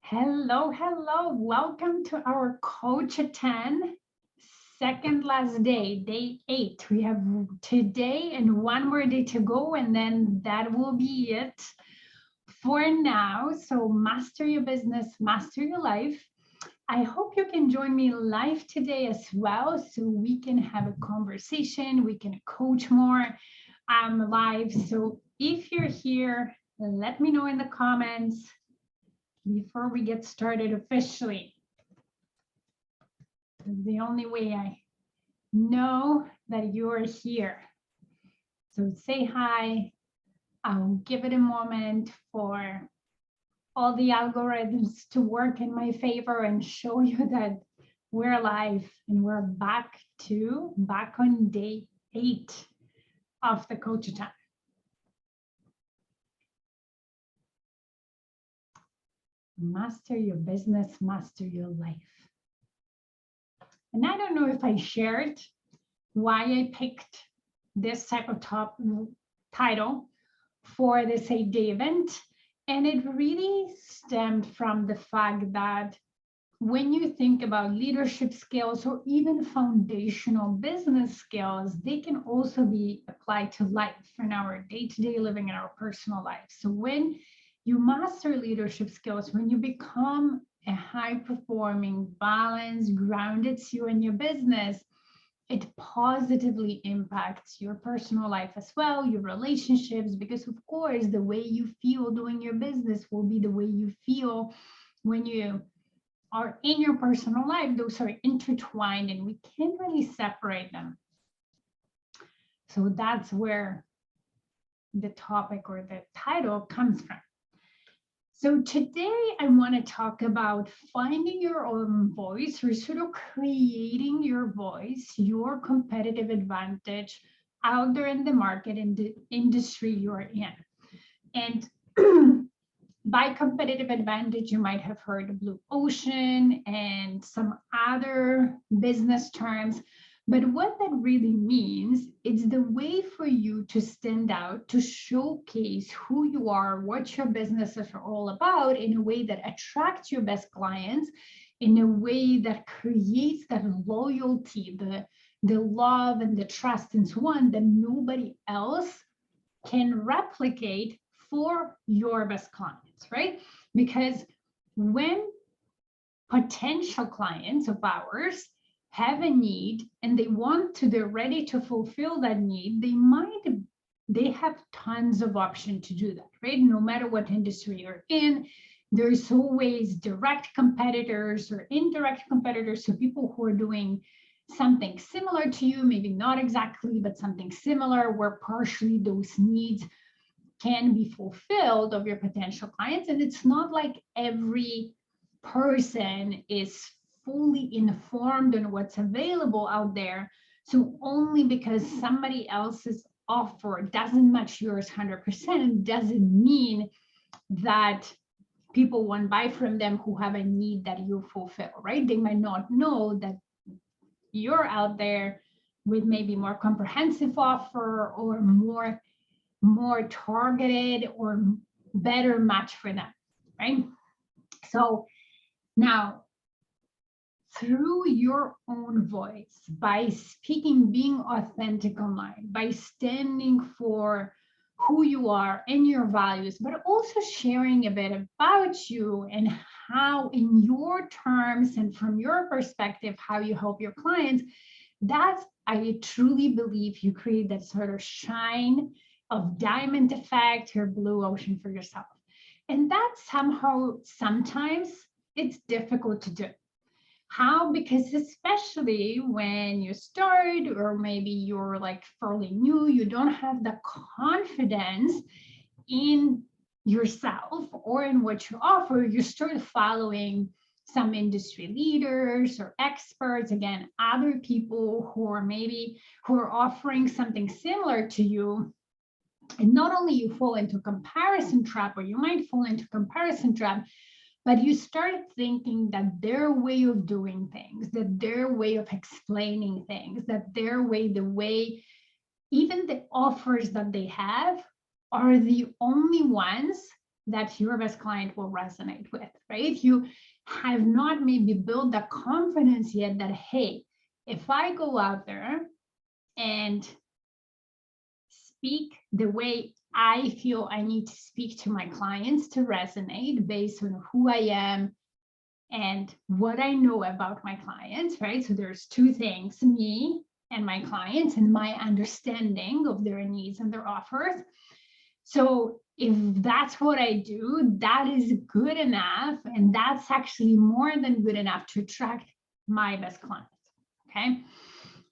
Hello, hello. Welcome to our Coachathon, second last day, day 8. We have today and one more day to go, and then that will be it for now. So, master your business, master your life. I hope you can join me live today as well so we can have a conversation, we can coach more live. So, if you're here, let me know in the comments before we get started officially. The only way I know that you're here. So say hi. I'll give it a moment for all the algorithms to work in my favor and show you that we're alive and we're back on day 8 of the Coachathon. Master your business, master your life. And I don't know if I shared why I picked this type of title for this 8-day event. And it really stemmed from the fact that when you think about leadership skills or even foundational business skills, they can also be applied to life in our day-to-day living in our personal life. So when you master leadership skills, when you become a high-performing, balanced, grounded CEO in your business, it positively impacts your personal life as well, your relationships, because of course, the way you feel doing your business will be the way you feel when you are in your personal life. Those are intertwined and we can't really separate them. So that's where the topic or the title comes from. So today I want to talk about finding your own voice, or sort of creating your voice, your competitive advantage out there in the market, in the industry you're in. And by competitive advantage, you might have heard of blue ocean and some other business terms. But what that really means, it's the way for you to stand out, to showcase who you are, what your businesses are all about in a way that attracts your best clients, in a way that creates that loyalty, the love and the trust and so on that nobody else can replicate for your best clients, right? Because when potential clients of ours have a need and they're ready to fulfill that need, they have tons of options to do that, right? No matter what industry you're in, there's always direct competitors or indirect competitors. So people who are doing something similar to you, maybe not exactly, but something similar, where partially those needs can be fulfilled of your potential clients. And it's not like every person is fully informed on what's available out there. So only because somebody else's offer doesn't match yours 100% doesn't mean that people won't buy from them who have a need that you fulfill, right? They might not know that you're out there with maybe more comprehensive offer or more targeted or better match for them, right? So now, through your own voice, by speaking, being authentic online, by standing for who you are and your values, but also sharing a bit about you and how, in your terms and from your perspective, how you help your clients, that's, I truly believe, you create that sort of shine of diamond effect or blue ocean for yourself. And that somehow, sometimes it's difficult to do. How? Because especially when you start, or maybe you're like fairly new, you don't have the confidence in yourself or in what you offer. You start following some industry leaders or experts, again, other people who are offering something similar to you. And not only you fall into comparison trap, or you might fall into comparison trap, but you start thinking that their way of doing things, that their way of explaining things, that their way, even the offers that they have are the only ones that your best client will resonate with, right? You have not maybe built the confidence yet that, hey, if I go out there and speak the way I feel I need to speak to my clients to resonate based on who I am and what I know about my clients, right? So there's two things, me and my clients and my understanding of their needs and their offers. So if that's what I do, that is good enough. And that's actually more than good enough to attract my best clients, okay?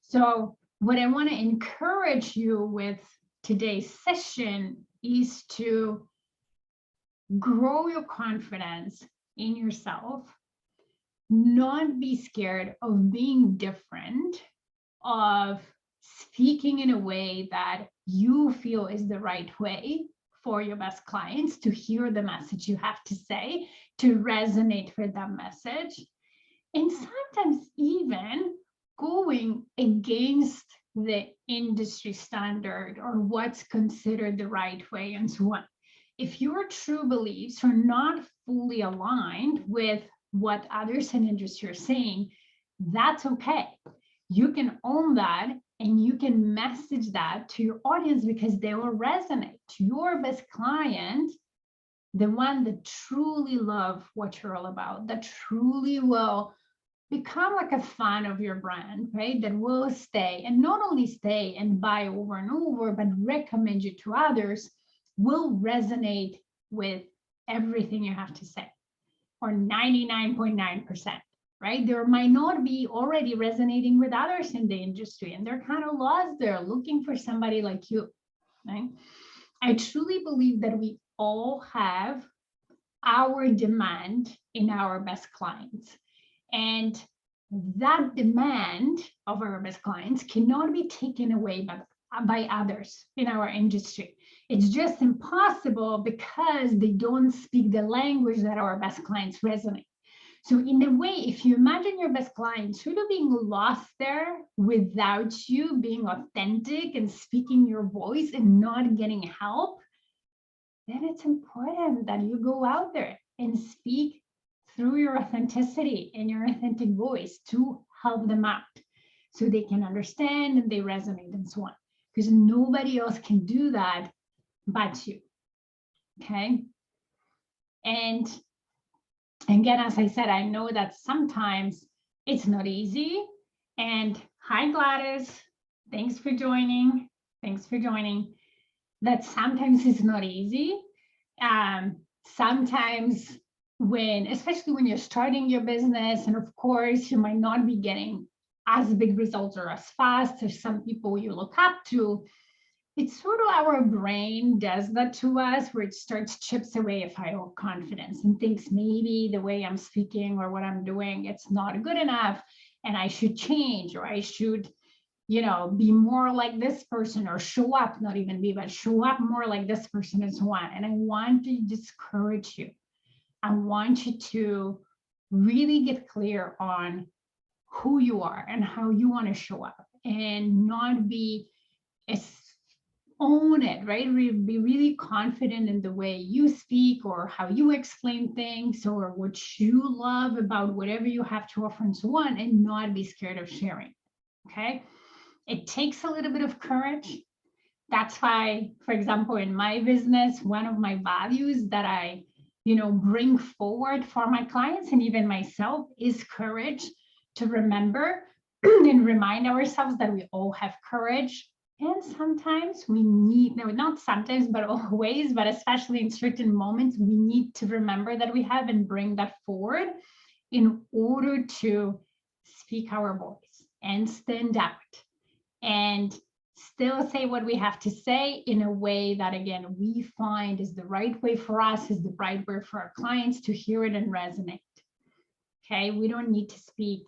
So what I want to encourage you with today's session is to grow your confidence in yourself, not be scared of being different, of speaking in a way that you feel is the right way for your best clients to hear the message you have to say, to resonate with that message. And sometimes even going against the industry standard or what's considered the right way and so on. If your true beliefs are not fully aligned with what others in industry are saying, that's okay. You can own that and you can message that to your audience because they will resonate. Your best client, the one that truly love what you're all about, that truly will become like a fan of your brand, right? That will stay and not only stay and buy over and over, but recommend you to others, will resonate with everything you have to say, or 99.9%, right? There might not be already resonating with others in the industry and they're kind of lost there looking for somebody like you, right? I truly believe that we all have our demand in our best clients. And that demand of our best clients cannot be taken away by others in our industry. It's just impossible because they don't speak the language that our best clients resonate. So in a way, if you imagine your best clients sort of being lost there without you being authentic and speaking your voice and not getting help, then it's important that you go out there and speak through your authenticity and your authentic voice to help them out so they can understand and they resonate and so on. Because nobody else can do that but you, okay? And again, as I said, I know that sometimes it's not easy. And hi, Gladys, thanks for joining. Thanks for joining. That sometimes it's not easy. Sometimes especially when you're starting your business, and of course, you might not be getting as big results or as fast as some people you look up to. It's sort of our brain does that to us, where it starts chips away at our confidence and thinks maybe the way I'm speaking or what I'm doing, it's not good enough and I should change, or I should, be more like this person, or show up, not even be, but show up more like this person and so on. And I want to discourage you. I want you to really get clear on who you are and how you want to show up, and not be own it, right? Be really confident in the way you speak or how you explain things or what you love about whatever you have to offer and so on, and not be scared of sharing, okay? It takes a little bit of courage. That's why, for example, in my business, one of my values that I, bring forward for my clients and even myself is courage, to remember and remind ourselves that we all have courage. And sometimes we need, no, not sometimes, but always, but especially in certain moments, we need to remember that we have and bring that forward in order to speak our voice and stand out and still say what we have to say in a way that, again, we find is the right way for us, is the right way for our clients to hear it and resonate. Okay, we don't need to speak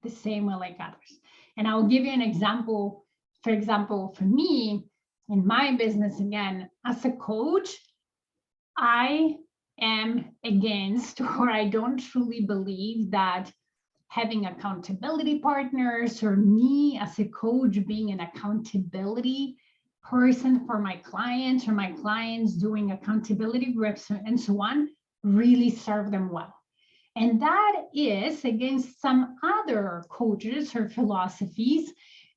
the same way like others. And I'll give you an example. For example, for me, in my business, again, as a coach, I am against, or I don't truly believe that having accountability partners, or me as a coach being an accountability person for my clients, or my clients doing accountability groups and so on, really serve them well. And that is against some other coaches or philosophies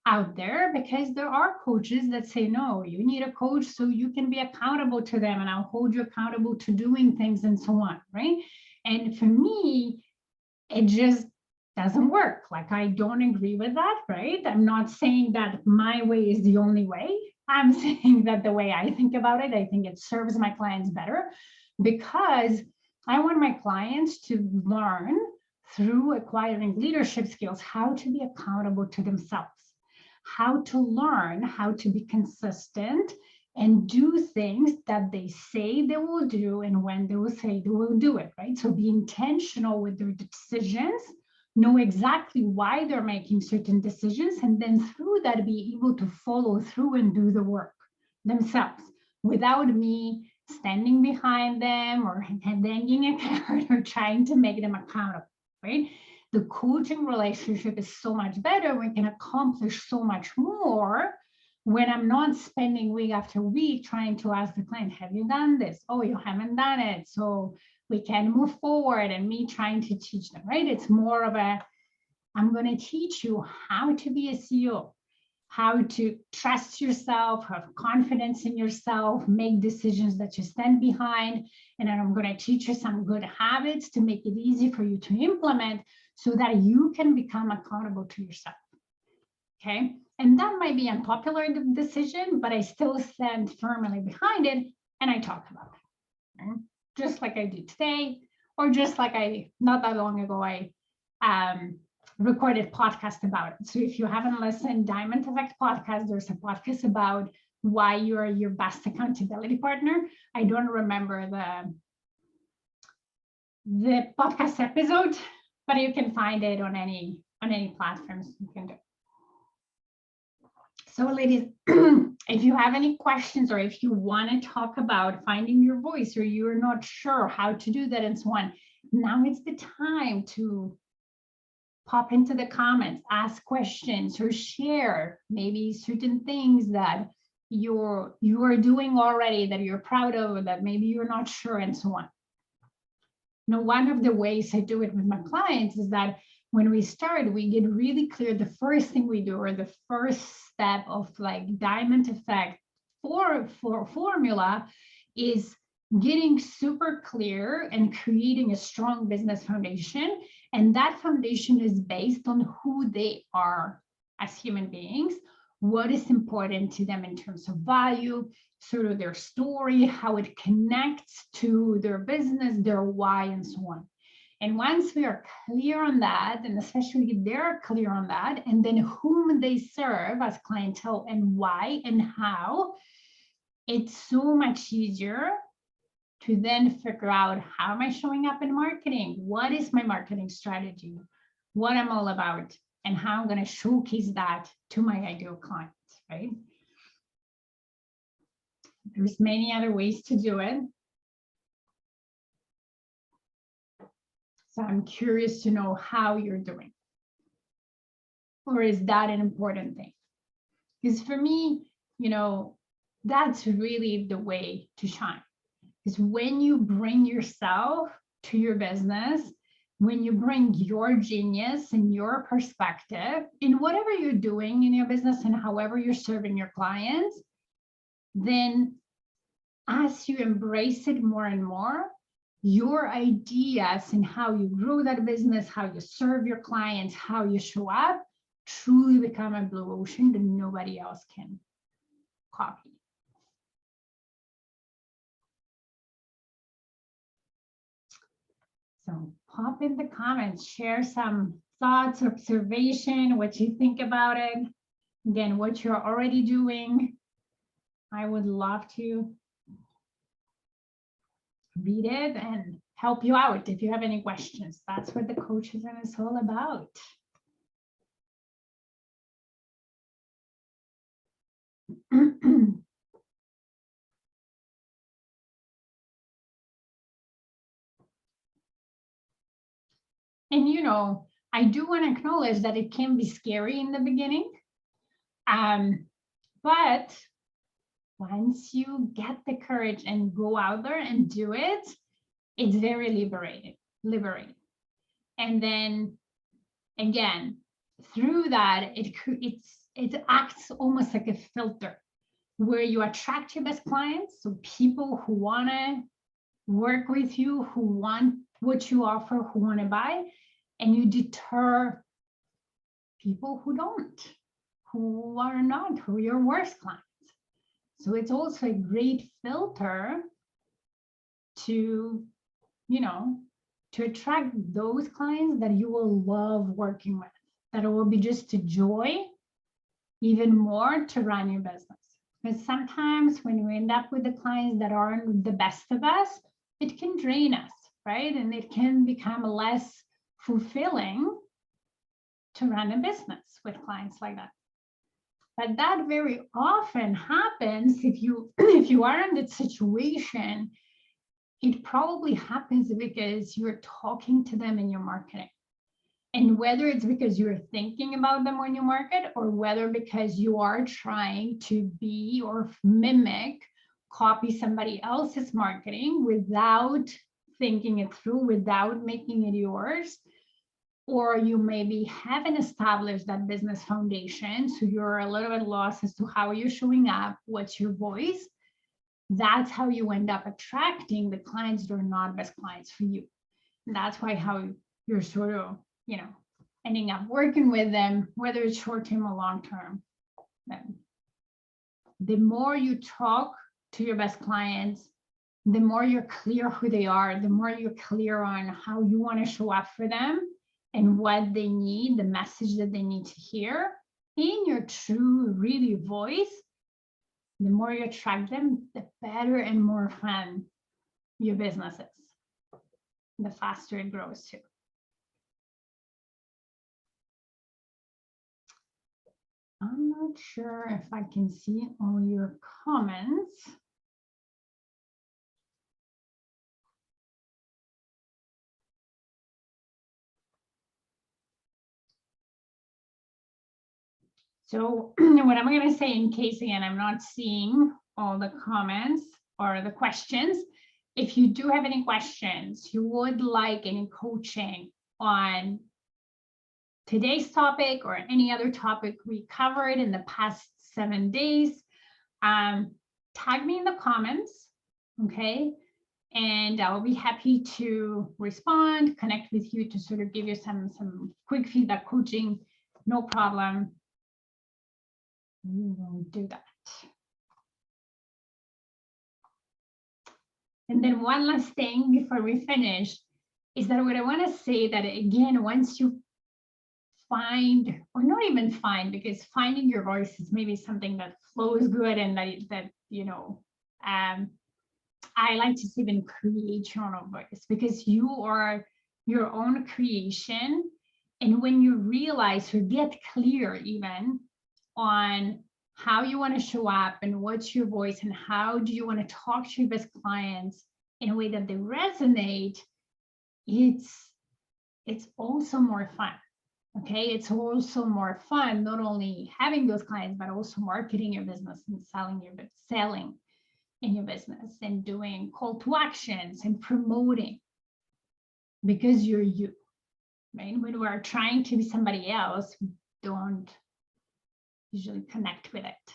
out there, because there are coaches that say, no, you need a coach so you can be accountable to them, and I'll hold you accountable to doing things and so on, right? And for me, it just doesn't work. Like, I don't agree with that, right? I'm not saying that my way is the only way. I'm saying that the way I think about it, I think it serves my clients better, because I want my clients to learn through acquiring leadership skills how to be accountable to themselves, how to learn how to be consistent and do things that they say they will do, and when they will say they will do it, right? So be intentional with their decisions, know exactly why they're making certain decisions, and then through that be able to follow through and do the work themselves without me standing behind them or hanging a carrot or trying to make them accountable, right? The coaching relationship is so much better. We can accomplish so much more when I'm not spending week after week trying to ask the client, have you done this? Oh, you haven't done it. So we can move forward, and me trying to teach them, right? It's more of a, I'm going to teach you how to be a CEO, how to trust yourself, have confidence in yourself, make decisions that you stand behind. And then I'm going to teach you some good habits to make it easy for you to implement so that you can become accountable to yourself. Okay. And that might be an unpopular decision, but I still stand firmly behind it and I talk about it. Right? Just like I did today, or just like not that long ago, I recorded podcast about it. So if you haven't listened, Diamond Effect podcast, there's a podcast about why you're your best accountability partner. I don't remember the podcast episode, but you can find it on any platforms you can do. So ladies, if you have any questions, or if you want to talk about finding your voice, or you're not sure how to do that and so on, now it's the time to pop into the comments, ask questions, or share maybe certain things that you are doing already that you're proud of, or that maybe you're not sure, and so on. Now, one of the ways I do it with my clients is that when we start, we get really clear. The first thing we do, or the first step of like Diamond Effect for formula, is getting super clear and creating a strong business foundation. And that foundation is based on who they are as human beings, what is important to them in terms of value, sort of their story, how it connects to their business, their why, and so on. And once we are clear on that, and especially if they're clear on that, and then whom they serve as clientele and why and how, it's so much easier to then figure out, how am I showing up in marketing? What is my marketing strategy? What I'm all about, and how I'm going to showcase that to my ideal clients, right? There's many other ways to do it. So I'm curious to know how you're doing. Or is that an important thing? Because for me, that's really the way to shine. Is when you bring yourself to your business, when you bring your genius and your perspective in whatever you're doing in your business and however you're serving your clients, then as you embrace it more and more, your ideas and how you grow that business, how you serve your clients, how you show up, truly become a blue ocean that nobody else can copy. So pop in the comments, share some thoughts, observation, what you think about it. Again, what you're already doing. I would love to read it and help you out if you have any questions. That's what the Coachathon is all about. And I do want to acknowledge that it can be scary in the beginning, but once you get the courage and go out there and do it, it's very liberating. And then again, through that, it acts almost like a filter where you attract your best clients. So people who want to work with you, who want what you offer, who want to buy, and you deter people who don't, who are not, who are your worst clients. So it's also a great filter to, to attract those clients that you will love working with, that it will be just a joy even more to run your business. Because sometimes when we end up with the clients that aren't the best of us, it can drain us, right? And it can become less fulfilling to run a business with clients like that. But that very often happens if you are in that situation. It probably happens because you're talking to them in your marketing. And whether it's because you're thinking about them when you market, or whether because you are trying to be or mimic, copy somebody else's marketing without thinking it through, without making it yours, or you maybe haven't established that business foundation, so you're a little bit lost as to how you're showing up, what's your voice. That's how you end up attracting the clients that are not best clients for you. And that's why how you're sort of, ending up working with them, whether it's short-term or long-term. The more you talk to your best clients, the more you're clear who they are, the more you're clear on how you want to show up for them and what they need, the message that they need to hear in your true, really voice, the more you attract them, the better and more fun your business is, the faster it grows too. I'm not sure if I can see all your comments. So what I'm going to say, in case, again, I'm not seeing all the comments or the questions, if you do have any questions, you would like any coaching on today's topic or any other topic we covered in the past 7 days, tag me in the comments, okay? And I'll be happy to respond, connect with you to sort of give you some quick feedback coaching, no problem. We will do that. And then one last thing before we finish is that what I want to say, that again, once you find, or not even find, because finding your voice is maybe something that flows good and that I like to say, even create your own voice, because you are your own creation. And when you realize or get clear even on how you want to show up and what's your voice and how do you want to talk to your best clients in a way that they resonate, it's also more fun. Okay, it's also more fun, not only having those clients, but also marketing your business and selling in your business and doing call to actions and promoting, because you're you, right? When we're trying to be somebody else, we don't usually connect with it,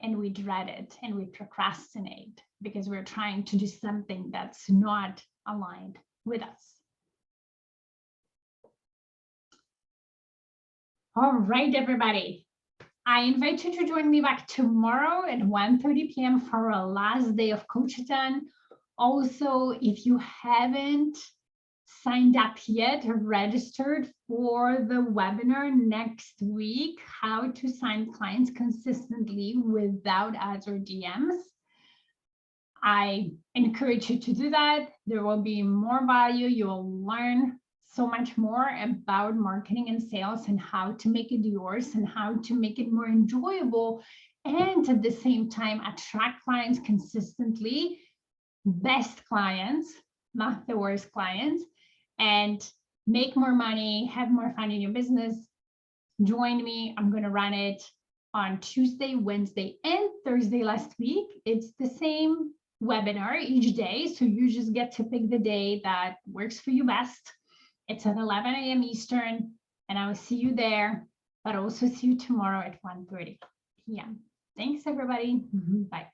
and we dread it and we procrastinate because we're trying to do something that's not aligned with us. All right, everybody. I invite you to join me back tomorrow at 1:30 p.m. for our last day of Coachathon. Also, if you haven't signed up yet or registered for the webinar next week, how to sign clients consistently without ads or DMs, I encourage you to do that. There will be more value. You will learn so much more about marketing and sales and how to make it yours and how to make it more enjoyable, and at the same time attract clients consistently, best clients, not the worst clients, and make more money, have more fun in your business. Join me. I'm going to run it on Tuesday, Wednesday, and Thursday last week. It's the same webinar each day. So you just get to pick the day that works for you best. It's at 11 a.m. Eastern, and I will see you there, but also see you tomorrow at 1:30 p.m. Thanks, everybody. Bye.